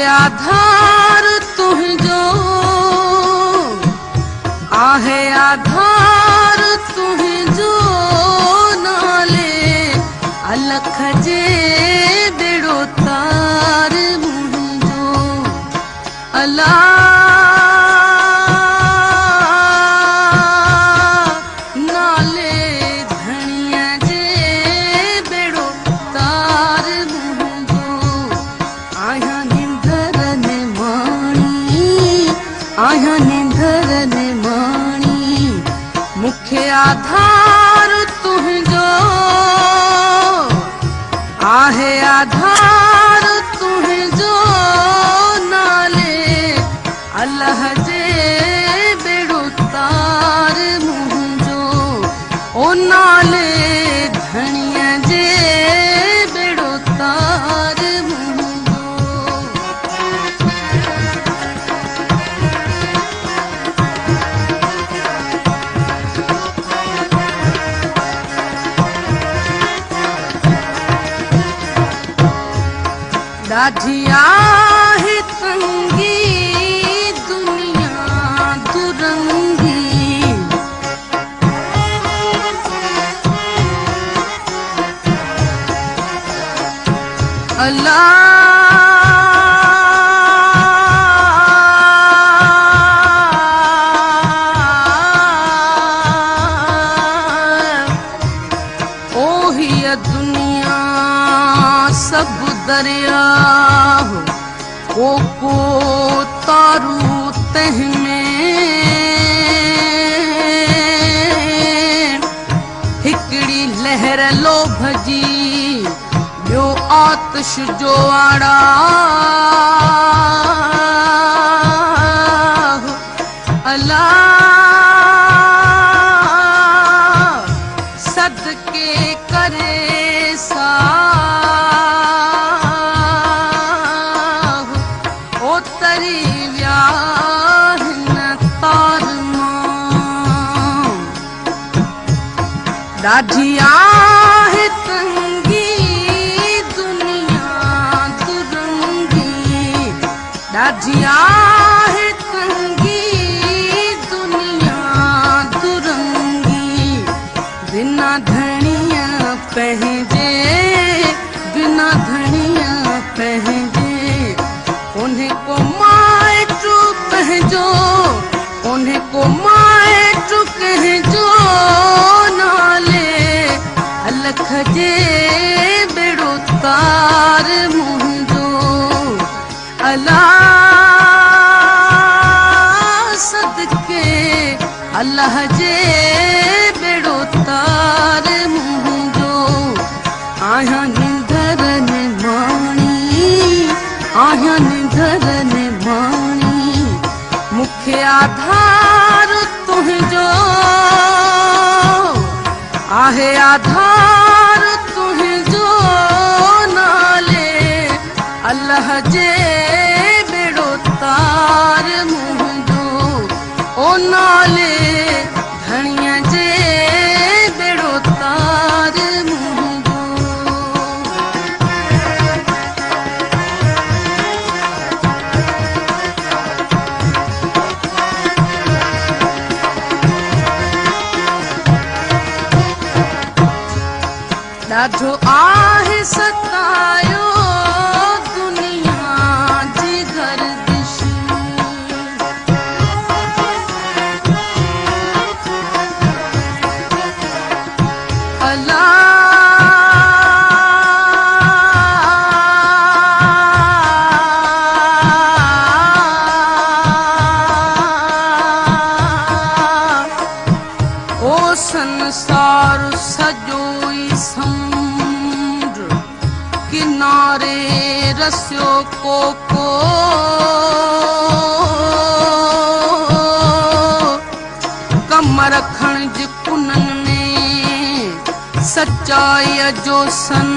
आधार तुझो आहे आधार तुझो नाले अलख जे बेड़ो तार मुझो अल्लाह आधार तुझो आहे आधार तुझो नाले अल्लाह जे बेड़ो तार मुझो ओ नाले धणिया जे बेड़ो तार ॾाढी आहे तंगी दुनिया दुरंगी अल्लाह ओही दुनिया सब दरिया को तारू तह में हिकड़ी लहर लो भजी ॿियो आतिश जो आड़ा अल्लाह सदके करे सा ॾाढी आहे तंगी दुनिया दुरंगी ॾाढी आहे तंगी दुनिया दुरंगी बिना धणिया पंहिंजे बिना धणिया पंहिंजे उन्हें को माइटू पंहिंजो उन्हें को माइटू कहजो अलख जे बेड़ो तार मुझो अल्लाह सदके अल्लाह जे बेड़ो तार मुझो आया निंदर ने माणी आया निंदर ने माणी मुख्य आधार तुझो आहे आधार तुझो नाले अल्लाह जे बेड़ो तार मुझो ओ नाले धणिया जे बेड़ो तार मुझो ॾाढो आहे सतायो दुनिया जी गर्दिश संसार सजो ई समुंड किनारे रस्यो को कम रखण जे कुनन में सच्चाई जो सन